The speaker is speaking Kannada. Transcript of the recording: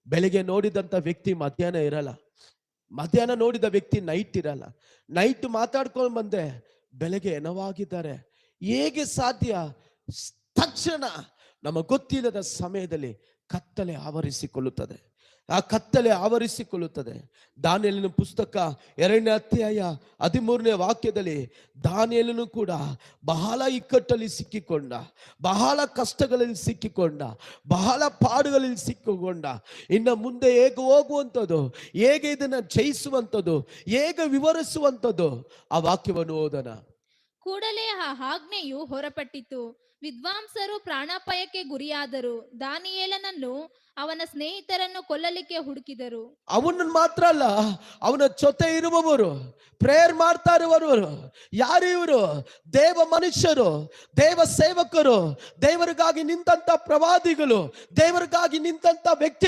ಬೆಳಿಗ್ಗೆ ನೋಡಿದಂತ ವ್ಯಕ್ತಿ ಮಧ್ಯಾಹ್ನ ಇರಲ್ಲ, ಮಧ್ಯಾಹ್ನ ನೋಡಿದ ವ್ಯಕ್ತಿ ನೈಟ್ ಇರಲ್ಲ, ನೈಟ್ ಮಾತಾಡ್ಕೊಂಡು ಬಂದೆ ಬೆಳಗ್ಗೆ ಏನವಾಗಿದ್ದಾರೆ. ಹೇಗೆ ಸಾಧ್ಯ? ತಕ್ಷಣ ನಮ್ಮ ಗೊತ್ತಿಲ್ಲದ ಸಮಯದಲ್ಲಿ ಕತ್ತಲೆ ಆವರಿಸಿಕೊಳ್ಳುತ್ತದೆ. ಆ ಕತ್ತಲೆ ಆವರಿಸಿಕೊಳ್ಳುತ್ತದೆ. ದಾನಿಯೇಲನ ಪುಸ್ತಕ 2ನೇ ಅಧ್ಯಾಯ 13ನೇ ವಾಕ್ಯದಲ್ಲಿ ದಾನಿಯೇಲನು ಕೂಡ ಬಹಳ ಇಕ್ಕಟ್ಟಲ್ಲಿ ಸಿಕ್ಕಿಕೊಂಡ, ಬಹಳ ಕಷ್ಟಗಳಲ್ಲಿ ಸಿಕ್ಕಿಕೊಂಡ, ಬಹಳ ಪಾಡುಗಳಲ್ಲಿ ಸಿಕ್ಕಿಕೊಂಡ. ಇನ್ನು ಮುಂದೆ ಹೇಗೆ ಹೋಗುವಂಥದ್ದು, ಹೇಗೆ ಇದನ್ನ ಜಯಿಸುವಂಥದ್ದು, ಹೇಗೆ ವಿವರಿಸುವಂಥದ್ದು, ಆ ವಾಕ್ಯವನ್ನು ಓದೋಣ. ಕೂಡಲೇ ಆ ಆಜ್ಞೆಯು ಹೊರಪಟ್ಟಿತು. ವಿದ್ವಾಂಸರು ಪ್ರಾಣಾಪಾಯಕ್ಕೆ ಗುರಿಯಾದರು. ದಾನಿಯೇಲನನ್ನು ಅವನ ಸ್ನೇಹಿತರನ್ನು ಕೊಲ್ಲಲಿಕ್ಕೆ ಹುಡುಕಿದರು. ಅವನನ್ನು ಮಾತ್ರ ಅಲ್ಲ, ಅವನ ಜೊತೆ ಇರುವವರು, ಪ್ರೇಯರ್ ಮಾಡ್ತಾ ಇರುವವರು ಯಾರು? ಇವರು ದೇವ ಮನುಷ್ಯರು, ದೇವ ಸೇವಕರು, ದೇವರಿಗಾಗಿ ನಿಂತಂತ ಪ್ರವಾದಿಗಳು, ದೇವರಿಗಾಗಿ ನಿಂತಂತ ವ್ಯಕ್ತಿ.